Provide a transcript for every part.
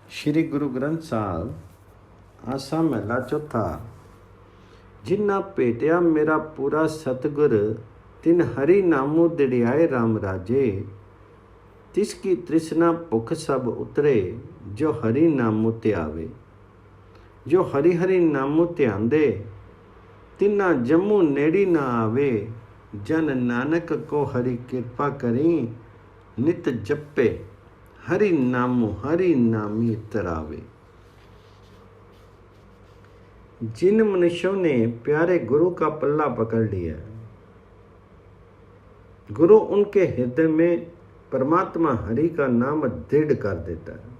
श्री गुरु ग्रंथ साहब आसा महला चौथा। जिन्ना भेटिया मेरा पूरा सतगुर, तिन हरि नामो दिड़ियाए राम राजे। तिसकी तृष्णा भुख सब उतरे, जो हरि नामो त्यावे। जो हरि हरि नामो ध्यान दे, तिन्ना जम्मू नेड़ी ना आवे। जन नानक को हरि कृपा करी, नित जपे हरि नामी तरावे। जिन मनुष्यों ने प्यारे गुरु का पल्ला पकड़ लिया, गुरु उनके हृदय में परमात्मा हरि का नाम दृढ़ कर देता है।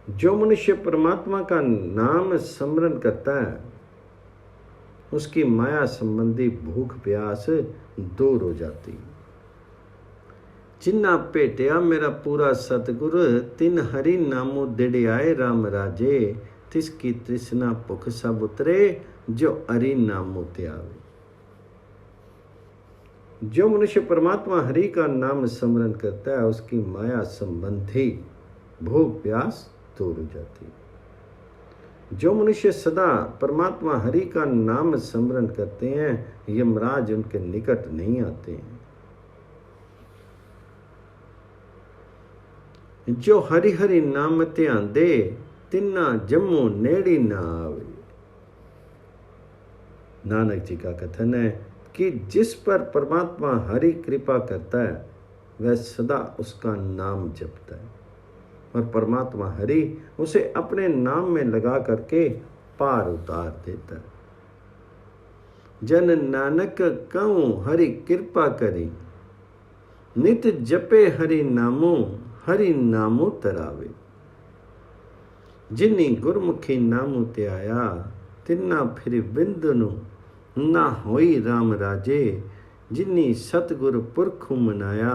जो मनुष्य परमात्मा का नाम स्मरण करता है, उसकी माया संबंधी भूख प्यास दूर हो जाती है। जिन्ना भेटिया मेरा पूरा सतगुर, तिन हरि नामो दिड़ियाए राम राजे। तिसकी तृष्णा भुख सब उतरे, जो हरि नामो त्यावे। जो मनुष्य परमात्मा हरि का नाम स्मरण करता है, उसकी माया संबंधी भूख प्यास दूर हो जाती है। जो मनुष्य सदा परमात्मा हरि का नाम स्मरण करते हैं, यमराज उनके निकट नहीं आते हैं। जो हरि हरि नाम ध्यान दे, तिन्ना जम्मू नेड़ी ना आवे। नानक जी का कथन है कि जिस पर परमात्मा हरि कृपा करता है, वह सदा उसका नाम जपता है और परमात्मा हरि उसे अपने नाम में लगा करके पार उतार देता है। जन नानक कहूँ हरि कृपा करी, नित जपे हरि नामो तरावे। जिन्नी गुरमुखी नामो त्याया, तिन्ना फिर बिंदनु ना होई राम राजे। जिन्नी सतगुर पुरखु मनाया,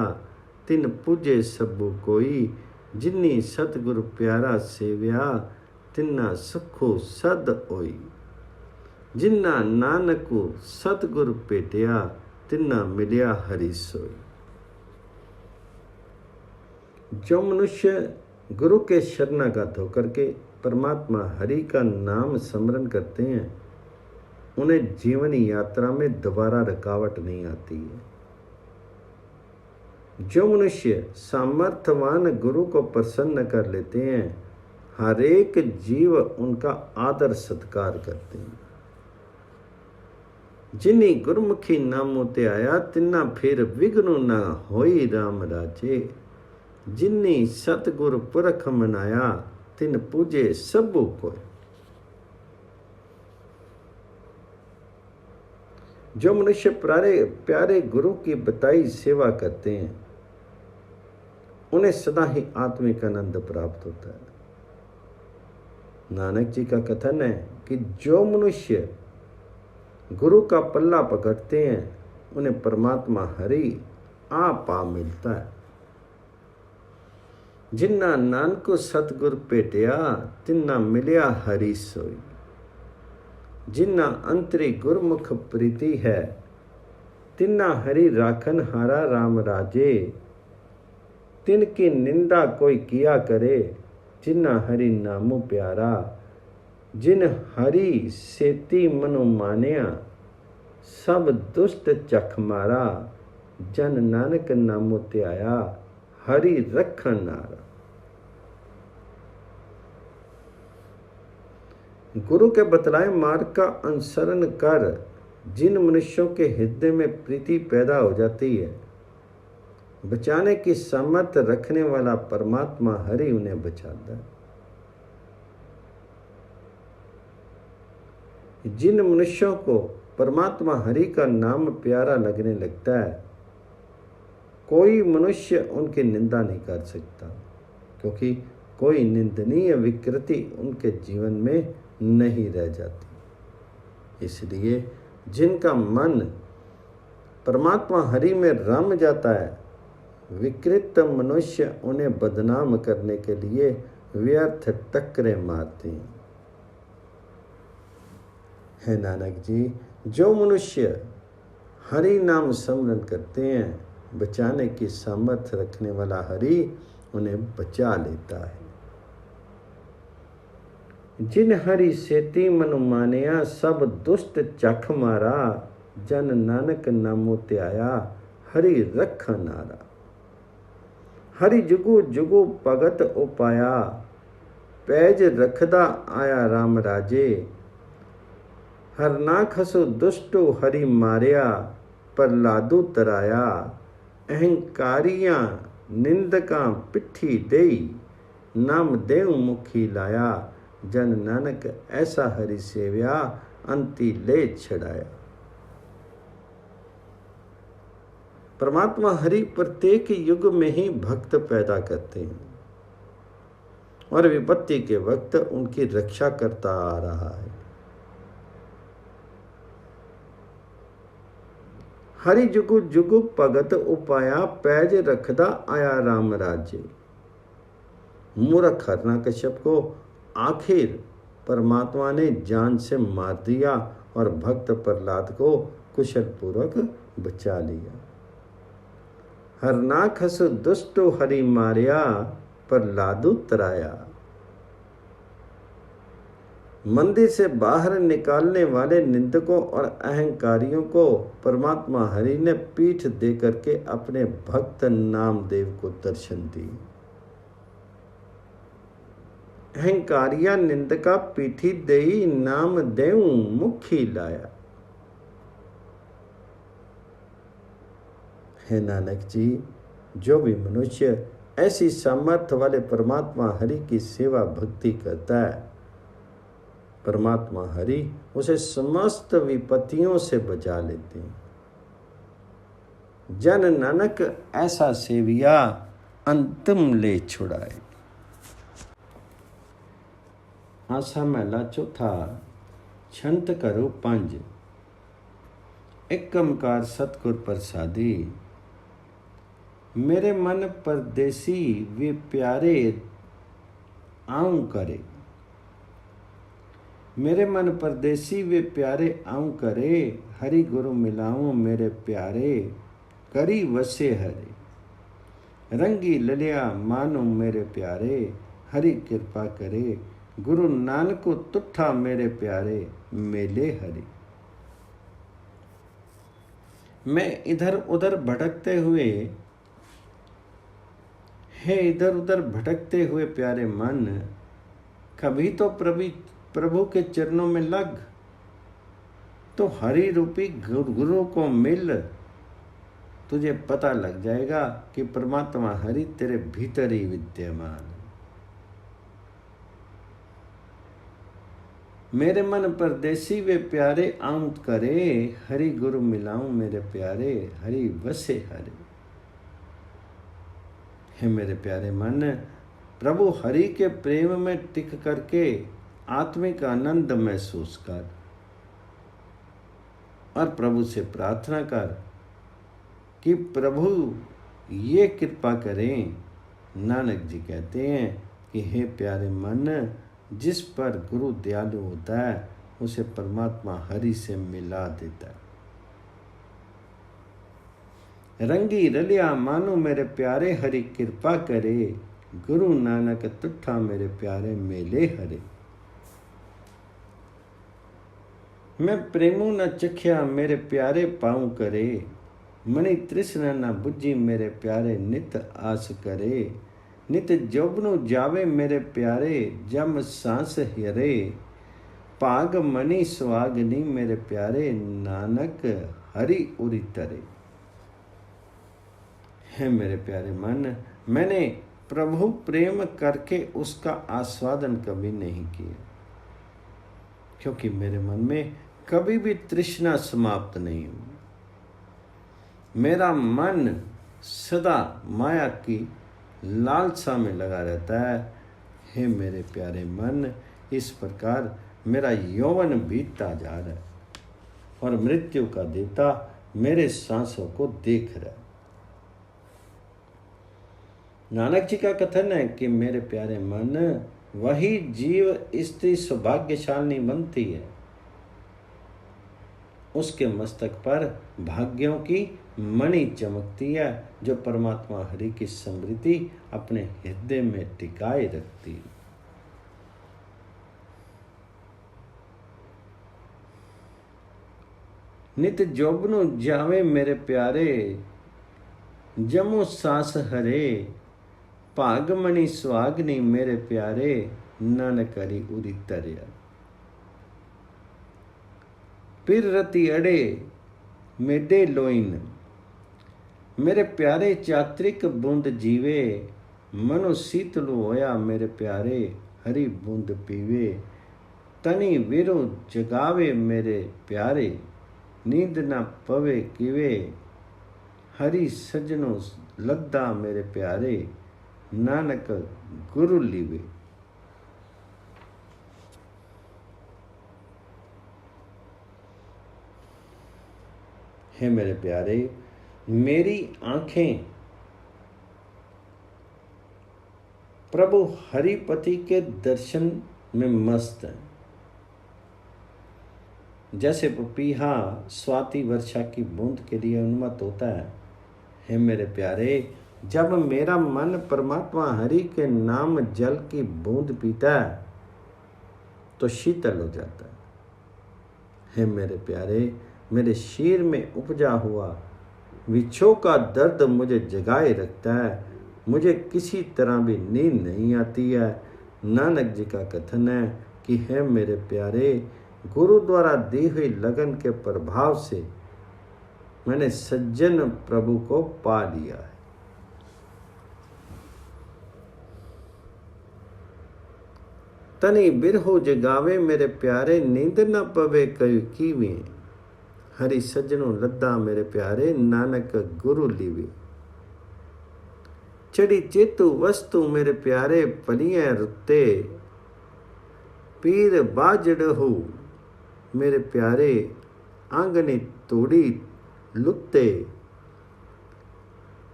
तिन पूजे सबु कोई। जिन्नी सतगुर प्यारा सेव्या, तिन्ना सुखो सद होई। जिन्ना नानकु सतगुर भेटिया, तिन्ना मिलिया हरि सोई। जो मनुष्य गुरु के शरणागत होकर के परमात्मा हरि का नाम स्मरण करते हैं, उन्हें जीवन यात्रा में दोबारा रुकावट नहीं आती है। जो मनुष्य सामर्थ्यवान गुरु को प्रसन्न कर लेते हैं, हर एक जीव उनका आदर सत्कार करते हैं। जिन्नी गुरमुखी नामो त्याया, तिन्ना फिर विघ्नु ना होई राम राजे। जिन्नी सतगुर पुरख मनाया, तिन पूजे सबु कोय। जो मनुष्य प्यारे गुरु की बताई सेवा करते हैं, उन्हें सदा ही आत्मिक आनंद प्राप्त होता है। नानक जी का कथन है कि जो मनुष्य गुरु का पल्ला पकड़ते हैं, उन्हें परमात्मा हरि आप मिलता है। जिन्ना नानको सतगुर भेटिया, तिन्ना मिलिया हरि सोई। जिन्ना अंतरी गुरमुख प्रीति है, तिन्ना हरि राखन हारा राम राजे। तिनकी निंदा कोई किया करे, जिन्ना हरि नामो प्यारा। जिन हरि सेती मनो मानिया, सब दुष्ट चख मारा। जन नानक नामो त्याया, हरि रखन नारा। गुरु के बतलाए मार्ग का अनुसरण कर जिन मनुष्यों के हृदय में प्रीति पैदा हो जाती है, बचाने की सामर्थ्य रखने वाला परमात्मा हरि उन्हें बचाता है। जिन मनुष्यों को परमात्मा हरि का नाम प्यारा लगने लगता है, कोई मनुष्य उनकी निंदा नहीं कर सकता, क्योंकि कोई निंदनीय विकृति उनके जीवन में नहीं रह जाती। इसलिए जिनका मन परमात्मा हरि में रम जाता है, विकृत मनुष्य उन्हें बदनाम करने के लिए व्यर्थ टक्करें मारते हैं। है नानक जी, जो मनुष्य हरि नाम स्मरण करते हैं, बचाने की सामर्थ्य रखने वाला हरि उन्हें बचा लेता है। जिन हरि सेती मनु मानिया, सब दुष्ट चख मारा। जन नानक नामो त्याया, हरि रखा नारा। हरि जुगु जुगु भगत उपाया, पैज रखदा आया राम राजे। हर ना खसु दुष्टो हरि मारिया, प्रहलादु तराया। अहंकारियां निंदकां पिट्ठी देई, नाम देव मुखी लाया। जन नानक ऐसा हरि सेव्या, अंति ले छड़ाया। परमात्मा हरि प्रत्येक युग में ही भक्त पैदा करते हैं और विपत्ति के वक्त उनकी रक्षा करता आ रहा है। हरि जुगु जुगु भगत उपाया, पैज रखदा आया राम राजे। मूर्ख हिरण्यकश्यप को आखिर परमात्मा ने जान से मार दिया और भक्त प्रहलाद को कुशल पूर्वक बचा लिया। हरनाखस दुष्टो हरि मारिया, प्रहलादु तराया। मंदिर से बाहर निकालने वाले निंदकों और अहंकारियों को परमात्मा हरि ने पीठ देकर के अपने भक्त नामदेव को दर्शन दी। अहंकारिया निंदका पीठी देई, नाम देव मुखी लाया। हे नानक जी, जो भी मनुष्य ऐसी सामर्थ्य वाले परमात्मा हरि की सेवा भक्ति करता है, परमात्मा हरि उसे समस्त विपत्तियों से बचा लेते हैं। जन नानक ऐसा सेविया, अंतिम ले छुड़ाए। आसा महला चौथा। छंत करो पंज, एक ओंकार सतगुर प्रसादी। मेरे मन परदेसी वे प्यारे आऊं करे। मेरे मन परदेसी वे प्यारे आऊं करे। हरि गुरु मिलाऊं मेरे प्यारे, करी वसे हरे। रंगी ललिया मानो मेरे प्यारे, हरि कृपा करे। गुरु नानक तुठा मेरे प्यारे, मेले हरि। मैं इधर उधर भटकते हुए, हे इधर उधर भटकते हुए प्यारे मन, कभी तो प्रभु के चरणों में लग, तो हरि रूपी गुरु को मिल। तुझे पता लग जाएगा कि परमात्मा हरि तेरे भीतर ही विद्यमान है। मेरे मन परदेसी वे प्यारे आऊं करे। हरि गुरु मिलाऊं मेरे प्यारे, हरि वसे हरे। हे मेरे प्यारे मन, प्रभु हरि के प्रेम में टिक करके आत्मिक आनंद महसूस कर और प्रभु से प्रार्थना कर कि प्रभु ये कृपा करें। नानक जी कहते हैं कि हे प्यारे मन, जिस पर गुरु दयालु होता है उसे परमात्मा हरि से मिला देता है। रंगी रलिया मानो मेरे प्यारे, हरि कृपा करे। गुरु नानक तुठा मेरे प्यारे, मेले हरे। मैं प्रेमू न चख्या मेरे प्यारे पाऊं करे। मणि तृष्णा न बुझी मेरे प्यारे, नित आस करे। नित जोबनु जावे मेरे प्यारे, जम सांस हरे। पाग मणि सुहागनी मेरे प्यारे, नानक हरि उरी तरे। है मेरे प्यारे मन, मैंने प्रभु प्रेम करके उसका आस्वादन कभी नहीं किया, क्योंकि मेरे मन में कभी भी तृष्णा समाप्त नहीं हुई। मेरा मन सदा माया की लालसा में लगा रहता है। हे मेरे प्यारे मन, इस प्रकार मेरा यौवन बीतता जा रहा है और मृत्यु का देवता मेरे सांसों को देख रहा है। नानक जी का कथन है कि मेरे प्यारे मन, वही जीव स्त्री सौभाग्यशाली बनती है, उसके मस्तक पर भाग्यों की मणि चमकती है जो परमात्मा हरि की स्मृति अपने हृदय में टिकाए रखती है। नित जोबनु जावे मेरे प्यारे, जमो सास हरे, भागमणि सुहागनी मेरे प्यारे, नानक हरि उरी तरया। फिर रति अड़े मेडे लोइन, मेरे प्यारे चात्रिक बूंद जीवे, मनो शीतलु होया मेरे प्यारे, हरि बूंद पीवे। तनी विरो जगावे मेरे प्यारे, नींद न पवे किवे, हरि सजनो लद्दा मेरे प्यारे, नानक गुरु लीवे। हे मेरे प्यारे, मेरी आंखें प्रभु हरिपति के दर्शन में मस्त हैं। जैसे पपीहा स्वाति वर्षा की बूंद के लिए उन्मत्त होता है, हे मेरे प्यारे, जब मेरा मन परमात्मा हरि के नाम जल की बूंद पीता है तो शीतल हो जाता है। हे मेरे प्यारे, मेरे शीर में उपजा हुआ विच्छों का दर्द मुझे जगाए रखता है, मुझे किसी तरह भी नींद नहीं आती है। नानक जी का कथन है कि हे मेरे प्यारे, गुरु द्वारा दी हुई लगन के प्रभाव से मैंने सज्जन प्रभु को पा लिया है। तनी बिरहो जगावे मेरे प्यारे, नींद न पवे कई कीवे, हरि सज्जनों लद्दा मेरे प्यारे, नानक गुरु लीवे। चढ़ी चेतु वस्तु मेरे प्यारे, पलियां रुते, पीर बाजड़ हो मेरे प्यारे, आंगनी तोड़ी लुत्ते।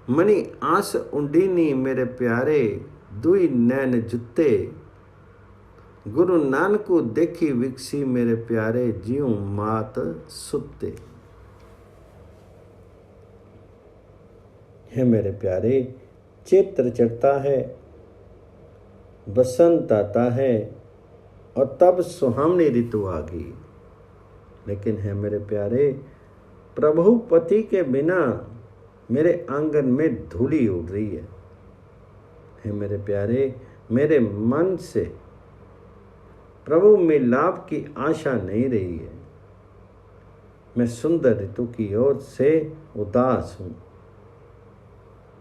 मणि आस उंडीनी मेरे प्यारे, दुई नैन जुत्ते। गुरु नानक को देखी विकसी मेरे प्यारे, जियो मात सुते। हे मेरे प्यारे, चैत्र चढ़ता है, बसंत आता है और तब सुहावनी ऋतु आ गई। लेकिन है मेरे प्यारे, प्रभु पति के बिना मेरे आंगन में धूली उड़ रही है। हे मेरे प्यारे, मेरे मन से प्रभु मिलाप की आशा नहीं रही है। मैं सुंदर ऋतु की ओर से उदास हूँ।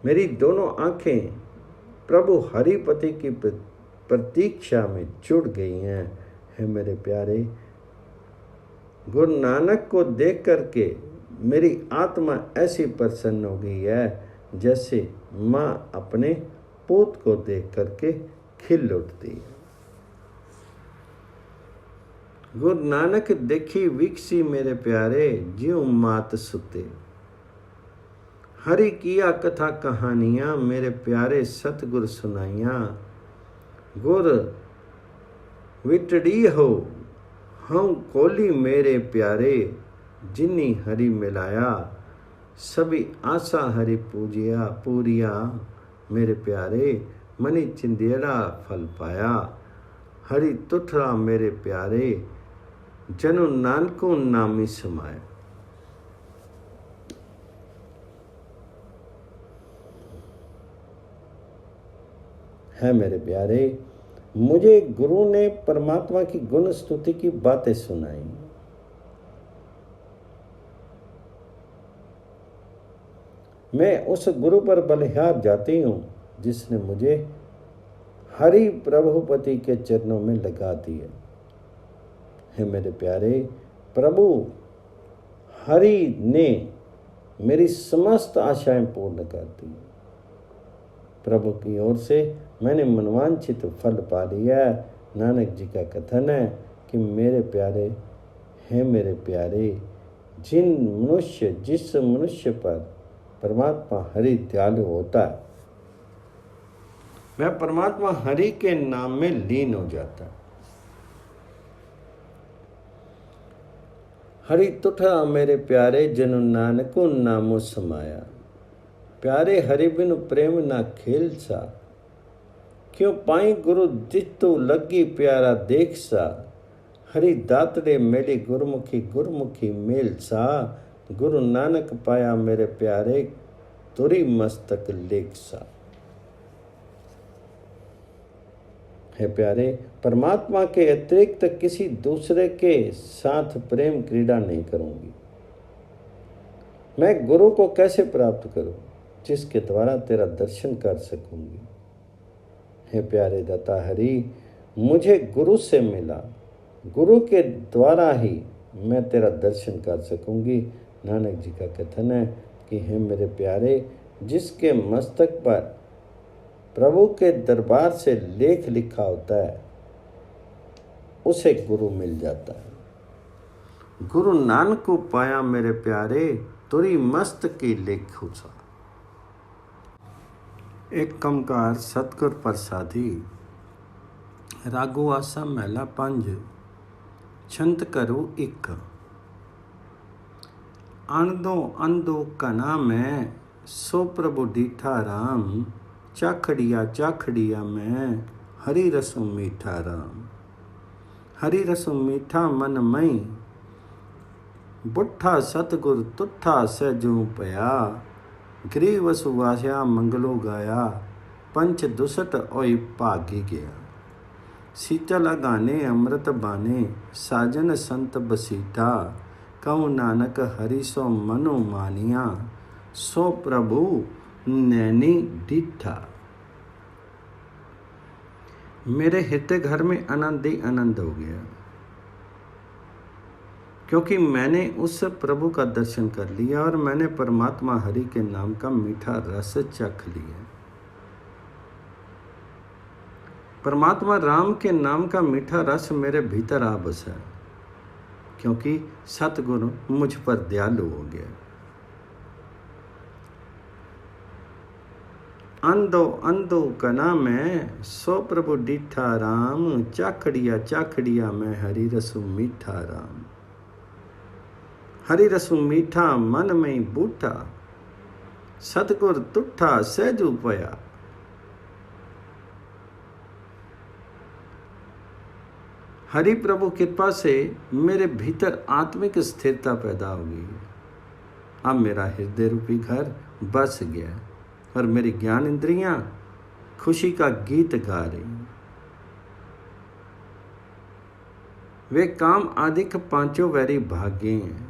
मेरी दोनों आंखें प्रभु हरिपति की प्रतीक्षा में जुड़ गई हैं। हे मेरे प्यारे, गुरु नानक को देख करके मेरी आत्मा ऐसी प्रसन्न हो गई है जैसे माँ अपने पूत को देख करके खिल उठती है। गुरु नानक देखी विकसी मेरे प्यारे, ज्यों मात सुते। हरि किया कथा कहानियाँ मेरे प्यारे, सतगुर सुनाइयाँ। गुर विटड़ी हो हम कोली मेरे प्यारे, जिन्नी हरि मिलाया। सभी आशा हरि पूजिया पूरिया मेरे प्यारे, मनी चिंदेड़ा फल पाया। हरि तुठरा मेरे प्यारे, जनु नानको नामी समाया। है मेरे प्यारे, मुझे गुरु ने परमात्मा की गुण स्तुति की बातें सुनाई। मैं उस गुरु पर बलिहार जाती हूँ जिसने मुझे हरि प्रभुपति के चरणों में लगा दिया। है मेरे प्यारे, प्रभु हरि ने मेरी समस्त आशाएं पूर्ण कर दी। प्रभु की ओर से मैंने मनवांछित फल पा लिया। नानक जी का कथन है कि मेरे प्यारे, हे मेरे प्यारे, जिस मनुष्य पर परमात्मा हरि दयालु होता है, वह परमात्मा हरि के नाम में लीन हो जाता है। हरि तुठा मेरे प्यारे जनु नानको नामो समाया। प्यारे हरि बिनु प्रेम ना खेल सा, क्यों पाई गुरु जितु लगी प्यारा देख सा। हरि दातड़े मेरी गुरमुखी गुरमुखी मेल सा, गुरु नानक पाया मेरे प्यारे तुरी मस्तक लेख सा। है प्यारे, परमात्मा के अतिरिक्त किसी दूसरे के साथ प्रेम क्रीड़ा नहीं करूंगी। मैं गुरु को कैसे प्राप्त करूं जिसके द्वारा तेरा दर्शन कर सकूंगी। हे प्यारे दाता हरि, मुझे गुरु से मिला, गुरु के द्वारा ही मैं तेरा दर्शन कर सकूंगी। नानक जी का कथन है कि हे मेरे प्यारे, जिसके मस्तक पर प्रभु के दरबार से लेख लिखा होता है उसे गुरु मिल जाता है। गुरु नानक को पाया मेरे प्यारे, तुरी मस्त की लेखु सा। एक कमकार सतगुर प्रसादी, रागो आसा महला 5, छंत करो 1। अणदो अंधो कना में सो प्रभु डीठा राम, चाखड़िया चाखड़िया में हरि रसो मीठा राम। हरि रसो मीठा मन मई, बुट्ठा सतगुर तुठा सहजू पया। गृह वसु वास्या मंगलो गाया, पंच दुसट ओई भागी गया। शीतल अगाने अमृत बाने, साजन संत बसीठा। कहूँ नानक हरि सो मनो मानिया, सो प्रभु नैनी डीठा। मेरे हृदय घर में आनंद ही आनंद हो गया, क्योंकि मैंने उस प्रभु का दर्शन कर लिया और मैंने परमात्मा हरि के नाम का मीठा रस चख लिया। परमात्मा राम के नाम का मीठा रस मेरे भीतर आ बसा, क्योंकि सतगुरु मुझ पर दयालु हो गया। अंधो अंधो कना में सो प्रभु डीठा राम, चाखड़िया चाखड़िया में हरि रसु मीठा राम। हरि रसु मीठा मन में बूठा, सतगुर तुठा सहजू पया। हरि प्रभु कृपा से मेरे भीतर आत्मिक स्थिरता पैदा हो गई। अब मेरा हृदय रूपी घर बस गया और मेरी ज्ञान इंद्रियां खुशी का गीत गा रही। वे काम आदिक पांचों वैरी भागे हैं।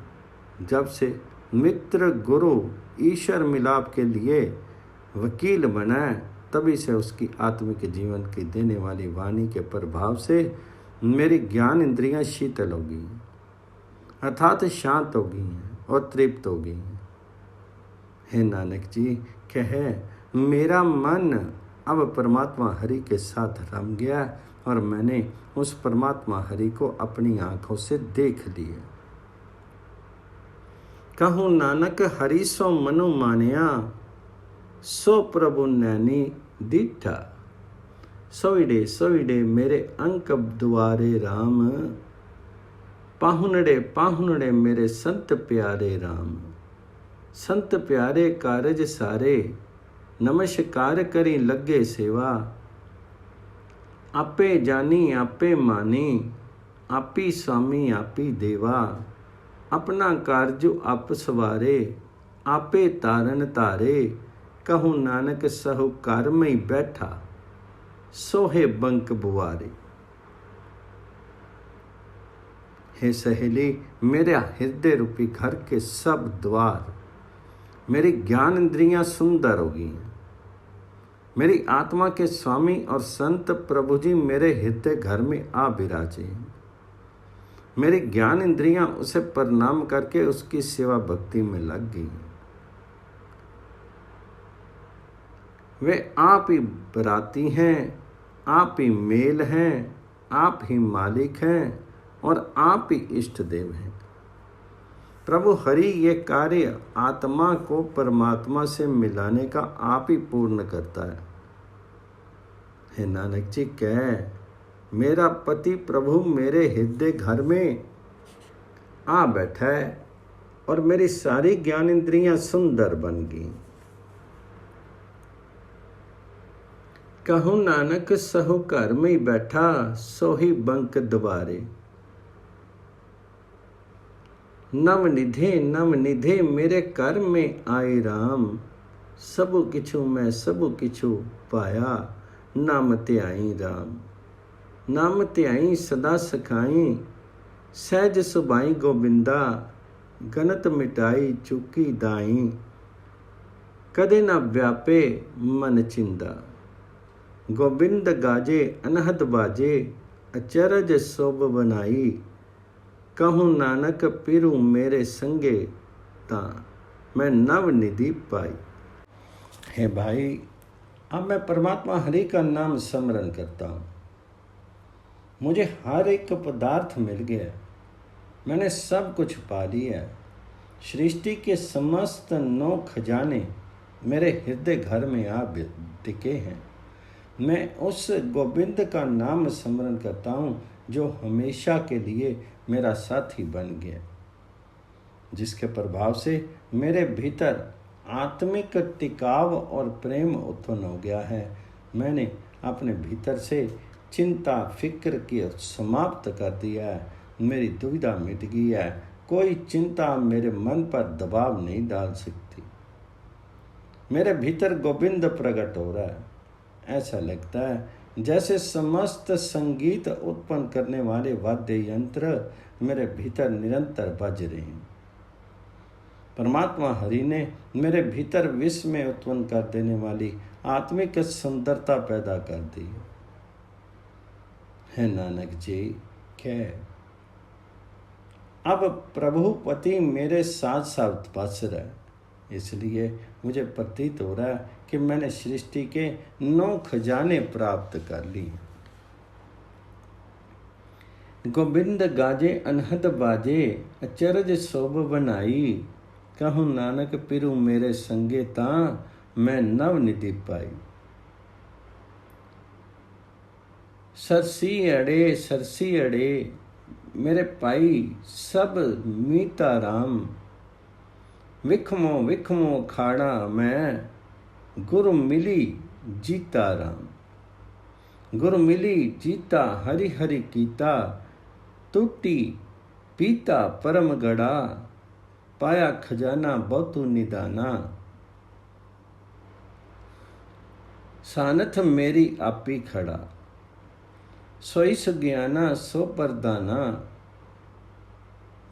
जब से मित्र गुरु ईश्वर मिलाप के लिए वकील बना, तभी से उसकी आत्मिक जीवन की देने वाली वाणी के प्रभाव से मेरी ज्ञान इंद्रियां शीतल हो गई, अर्थात शांत हो गई हैं और तृप्त हो गई हैं। हे नानक जी कहे, मेरा मन अब परमात्मा हरि के साथ रम गया और मैंने उस परमात्मा हरि को अपनी आंखों से देख लिया। कहूँ नानक हरि सो मनु मानिया, सो प्रभु नैनी डीठा। सविडे सविडे मेरे अंक द्वारे राम, पाहुनड़े पाहुनड़े मेरे संत प्यारे राम। संत प्यारे कारज सारे, नमस्कार करी लगे सेवा। आपे जानी आपे मानी, आपी स्वामी आपी देवा। अपना कारजु आप सवारे, आपे तारन तारे। कहूँ नानक सहु कार में बैठा, सोहे बंक बुआरे। हे सहेली, मेरे हृदय रूपी घर के सब द्वार, मेरी ज्ञान इंद्रियां सुंदर हो गई हैं। मेरी आत्मा के स्वामी और संत प्रभु जी मेरे हृदय घर में आ विराजे हैं। मेरी ज्ञान इंद्रियां उसे प्रणाम करके उसकी सेवा भक्ति में लग गई। वे आप ही बराती हैं, आप ही मेल हैं, आप ही मालिक हैं और आप ही इष्ट देव हैं। प्रभु हरि ये कार्य आत्मा को परमात्मा से मिलाने का आप ही पूर्ण करता है। हे नानक जी कह, मेरा पति प्रभु मेरे हृदय घर में आ बैठा है और मेरी सारी ज्ञान इंद्रियां सुंदर बन गई। कहूँ नानक सहु घर में ही बैठा, सोही बंक द्वारे। नव निधे मेरे घर में आए राम, सबु किछु मैं सबु किछु पाया, नाम ध्याई राम। नाम ध्याई सदा सखाई, सहज सुभाई गोबिंदा, गनत मिटाई चुकी दाई, कदे न व्यापे मन चिंदा। गोबिंद गाजे अनहद बाजे, अचरज शोभ बनाई, कहूँ नानक पिरु मेरे संगे, ता मैं नव निधि पाई। हे भाई, अब मैं परमात्मा हरि का नाम स्मरण करता हूँ। मुझे हर एक पदार्थ मिल गया, मैंने सब कुछ पा लिया। सृष्टि के समस्त 9 खजाने मेरे हृदय घर में आ टिके हैं। मैं उस गोविंद का नाम स्मरण करता हूँ जो हमेशा के लिए मेरा साथी बन गया, जिसके प्रभाव से मेरे भीतर आत्मिक टिकाव और प्रेम उत्पन्न हो गया है। मैंने अपने भीतर से चिंता फिक्र की समाप्त कर दिया है। मेरी दुविधा मिट गई है। कोई चिंता मेरे मन पर दबाव नहीं डाल सकती। मेरे भीतर गोविंद प्रकट हो रहा है। ऐसा लगता है जैसे समस्त संगीत उत्पन्न करने वाले वाद्य यंत्र मेरे भीतर निरंतर बज रहे हैं। परमात्मा हरि ने मेरे भीतर विस्मय उत्पन्न कर देने वाली आत्मिक सुंदरता पैदा कर दी है। नानक जी कह, अब प्रभु पति मेरे साथ साथ बस रहा है, इसलिए मुझे प्रतीत हो रहा है कि मैंने सृष्टि के 9 खजाने प्राप्त कर लिए। गोविंद गाजे अनहद बाजे, अचरज शोभ बनाई, कहूँ नानक पिरु मेरे संगे, ता मैं नव निधि पाई। सरसी अड़े मेरे पाई सब मीता राम, विखमो खाड़ा मैं, गुरु मिली जीता राम। गुरु मिली जीता हरि हरि कीता, टूटी पीता परम गड़ा, पाया खजाना बहुतु निदाना। सानथ मेरी आपी खड़ा, सोई सुज्ञाना सो परदाना,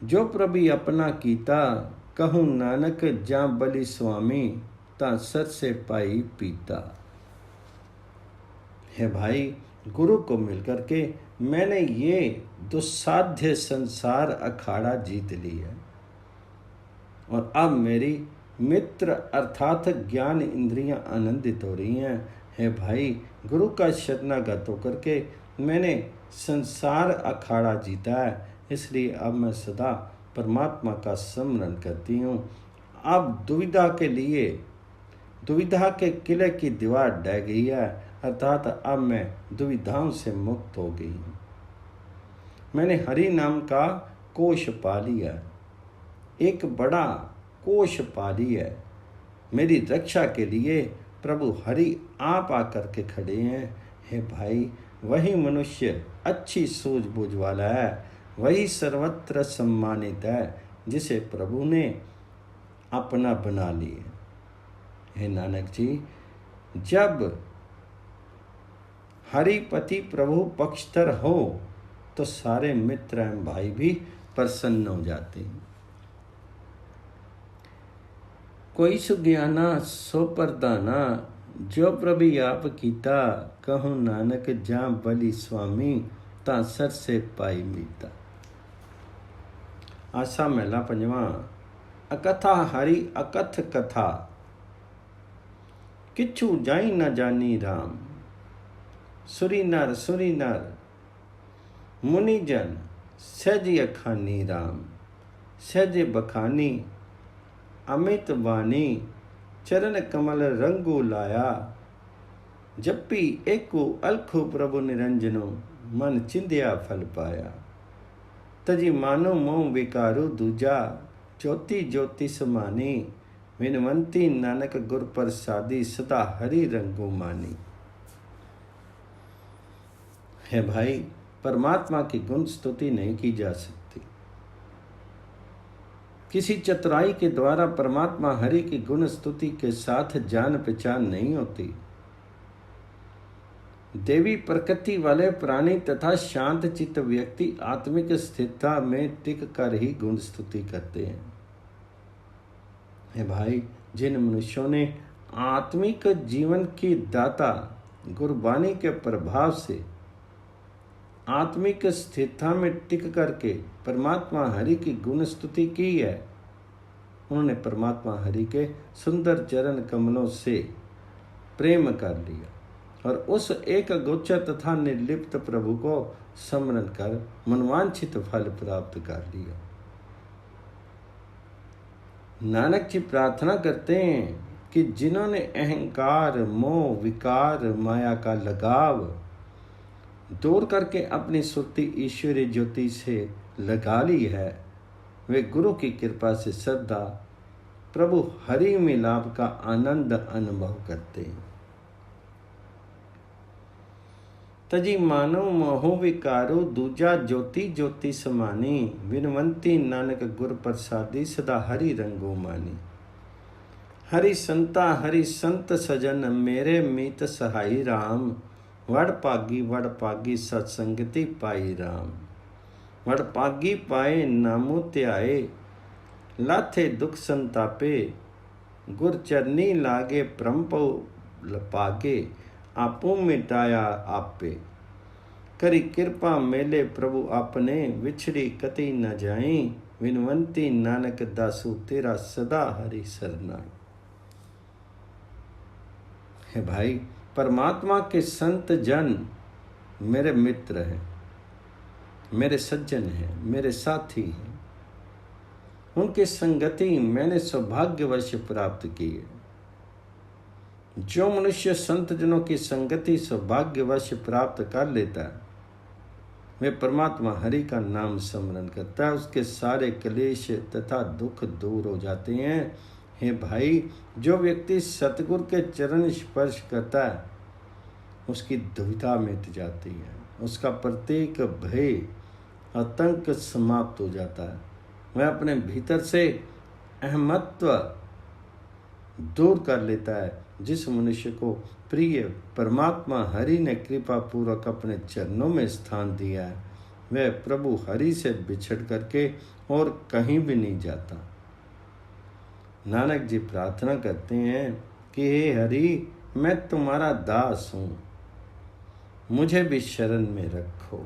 जो प्रभु अपना कीता, कहूँ नानक जा बलि स्वामी, ता सर से पाई पीता। है भाई, गुरु को मिलकर के मैंने ये दुस्साध्य संसार अखाड़ा जीत लिया और अब मेरी मित्र अर्थात ज्ञान इंद्रियां आनंदित हो रही हैं। है भाई, गुरु का शरणागत होकर के मैंने संसार अखाड़ा जीता है, इसलिए अब मैं सदा परमात्मा का स्मरण करती हूँ। अब दुविधा के किले की दीवार ढह गई है, अर्थात अब मैं दुविधाओं से मुक्त हो गई हूँ। मैंने हरि नाम का कोश पा लिया, एक बड़ा कोश पा लिया। मेरी रक्षा के लिए प्रभु हरि आप आकर के खड़े हैं। हे भाई, वही मनुष्य अच्छी सूझबूझ वाला है, वही सर्वत्र सम्मानित है, जिसे प्रभु ने अपना बना लिया। हे नानक जी, जब हरिपति प्रभु पक्षधर हो तो सारे मित्र एवं भाई भी प्रसन्न हो जाते हैं। कोई सुज्ञाना सो परदाना, जो प्रभु आप कीता, कहूँ नानक जा बलि स्वामी, ता सर से पाई मीता। आसा महला पंजवा। अकथा हरि अकथ कथा, किछु जाई न जानी राम। सुरी नर मुनि जन, सहज अखानी राम। सहज बखानी अमित वाणी, चरण कमल रंगो लाया। जपी एको अलखो प्रभु निरंजनो, मन चिंध्या फल पाया। तजी मानो मोह विकारू दूजा, ज्योति ज्योति समानी, विनवंती नानक गुर प्रसादी, सदा हरि रंगो मानी। है भाई, परमात्मा की गुण स्तुति नहीं की जा सकती। किसी चतुराई के द्वारा परमात्मा हरि की गुण स्तुति के साथ जान पहचान नहीं होती। देवी प्रकृति वाले प्राणी तथा शांत चित्त व्यक्ति आत्मिक स्थिरता में टिक कर ही गुण स्तुति करते हैं। है भाई, जिन मनुष्यों ने आत्मिक जीवन की दाता गुरबानी के प्रभाव से आत्मिक स्थिरता में टिक करके परमात्मा हरि की गुण स्तुति की है, उन्होंने परमात्मा हरि के सुंदर चरण कमलों से प्रेम कर लिया और उस एक गोचर तथा निर्लिप्त प्रभु को स्मरण कर मनवांछित फल प्राप्त कर लिया। नानक जी प्रार्थना करते हैं कि जिन्होंने अहंकार, मोह, विकार, माया का लगाव दूर करके अपनी सुरती ईश्वरीय ज्योति से लगा ली है, वे गुरु की कृपा से सदा प्रभु हरि मिलाप का आनंद अनुभव करते हैं। तजी मानो मोह विकारो दूजा, ज्योति ज्योति समानी, विनवंती नानक गुर प्रसादी, सदा हरि रंगो मानी। हरि संता हरि संत सजन, मेरे मीत सहाई राम, वड़ पागी सत्संगति पाई राम। वड़ पागी पाए नामो त्याए, लाथे दुख संतापे, गुर चरनी लागे प्रंपो लपागे, आपो मिटाया आपे। करी कृपा मेले प्रभु आपने, विछड़ी कति न जाई, विनवंती नानक दासु, तेरा सदा हरि सरनाई। है भाई, परमात्मा के संत जन मेरे मित्र हैं, मेरे सज्जन हैं, मेरे साथी हैं। उनकी संगति मैंने सौभाग्यवश प्राप्त की है। जो मनुष्य संत जनों की संगति सौभाग्यवश प्राप्त कर लेता है, वे परमात्मा हरि का नाम स्मरण करता है, उसके सारे क्लेश तथा दुख दूर हो जाते हैं। हे भाई, जो व्यक्ति सतगुरु के चरण स्पर्श करता है, उसकी दुविधा मिट जाती है, उसका प्रत्येक भय आतंक समाप्त हो जाता है। वह अपने भीतर से अहमत्व दूर कर लेता है। जिस मनुष्य को प्रिय परमात्मा हरि ने कृपा पूर्वक अपने चरणों में स्थान दिया है, वह प्रभु हरि से बिछड़ करके और कहीं भी नहीं जाता। नानक जी प्रार्थना करते हैं कि हे हरि, मैं तुम्हारा दास हूँ, मुझे भी शरण में रखो।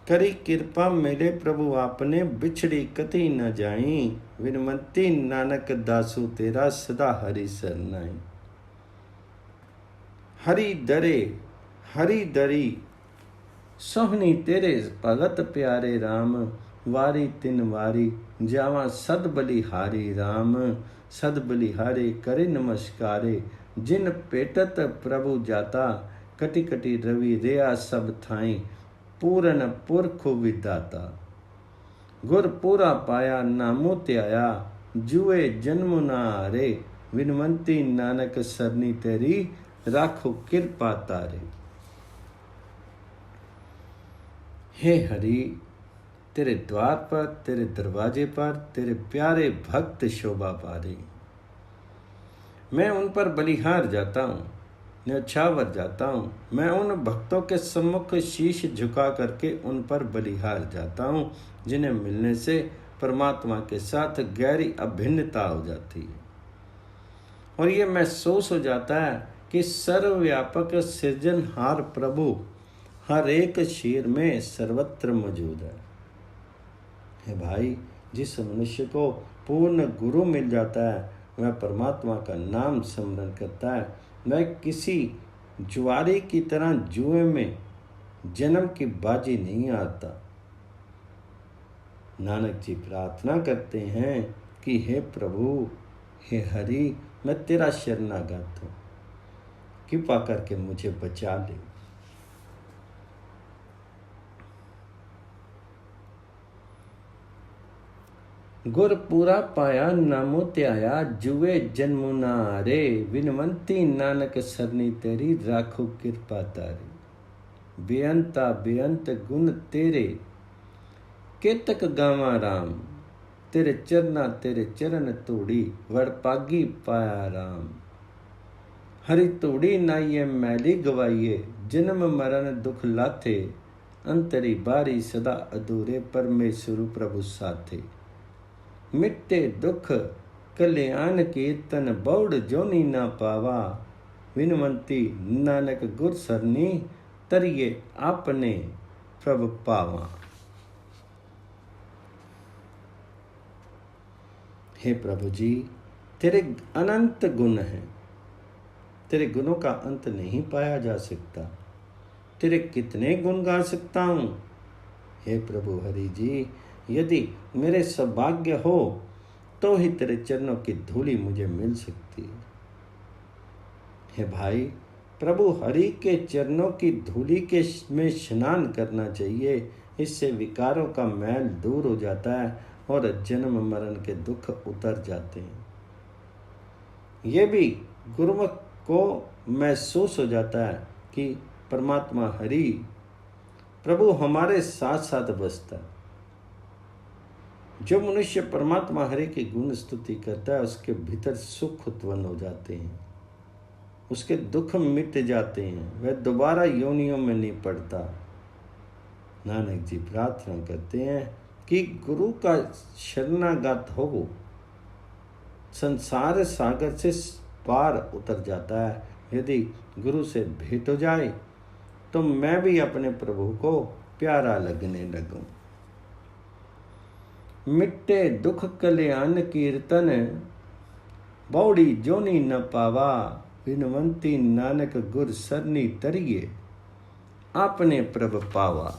करी कृपा मेरे प्रभु आपने, बिछड़ी कति न जाई, विनवंती नानक दासु, तेरा सदा हरि सरनाई। हरि दरी सोहनी तेरे भगत प्यारे राम, वारी तिन वारी जावा सद बलिहारी राम। सद बलिहारे करे नमस्कारे, जिन पेटत प्रभु जाता, कटि कटि रवि रेया सब थाई, पूरन पुरख विदाता। गुर पूरा पाया नामो त्याया, जुए जन्म ना हारे, विनवंती नानक सरनी तेरी, राखो कृपा तारे। हे हरि, तेरे द्वार पर, तेरे दरवाजे पर तेरे प्यारे भक्त शोभा पा रहे, मैं उन पर बलिहार जाता हूँ, न्यौछावर जाता हूँ। मैं उन भक्तों के सम्मुख शीश झुका करके उन पर बलिहार जाता हूँ, जिन्हें मिलने से परमात्मा के साथ गहरी अभिन्नता हो जाती है और ये महसूस हो जाता है कि सर्वव्यापक सृजनहार प्रभु हर एक शरीर में सर्वत्र मौजूद है। भाई, जिस मनुष्य को पूर्ण गुरु मिल जाता है, वह परमात्मा का नाम स्मरण करता है, वह किसी जुआरी की तरह जुए में जन्म की बाजी नहीं आता। नानक जी प्रार्थना करते हैं कि हे प्रभु, हे हरि, मैं तेरा शरणागत हूँ, कृपा करके मुझे बचा ले। गुर पूरा पाया नामो त्याया जुए जन्म ना रे विनवंती नानक सरनी तेरी राखो कृपा तारी। बेअंता बेअंत गुण तेरे केतक गावा राम तेरे चरण तोड़ी वड़पागी पाया राम। हरि तोड़ी नाइये मैली गवाइए जन्म मरण दुख लाथे अंतरी बारी सदा अधूरे परमेश्वर प्रभु साथे। मिट्टे दुख कल्याण कीर्तन बौड़ जोनी ना पावा विनवंती नानक गुर सरनी तरिए आपने प्रभु पावा। हे प्रभु जी, तेरे अनंत गुण हैं, तेरे गुणों का अंत नहीं पाया जा सकता। तेरे कितने गुण गा सकता हूँ। हे प्रभु हरि जी, यदि मेरे सौभाग्य हो तो ही तेरे चरणों की धूली मुझे मिल सकती है। हे भाई, प्रभु हरि के चरणों की धूली के में स्नान करना चाहिए। इससे विकारों का मैल दूर हो जाता है और जन्म मरण के दुख उतर जाते हैं। ये भी गुरुमुख को महसूस हो जाता है कि परमात्मा हरि प्रभु हमारे साथ साथ बसता है। जो मनुष्य परमात्मा हरि की गुण स्तुति करता है उसके भीतर सुख उत्पन्न हो जाते हैं, उसके दुख मिट जाते हैं, वह दोबारा योनियों में नहीं पड़ता। नानक जी प्रार्थना करते हैं कि गुरु का शरणागत हो संसार सागर से पार उतर जाता है। यदि गुरु से भेंट हो जाए तो मैं भी अपने प्रभु को प्यारा लगने लगूं। मिट्टे दुख कल्याण कीर्तन बौड़ी जोनी न पावा विनवंती नानक गुर सरनी तरिए आपने प्रभ पावा।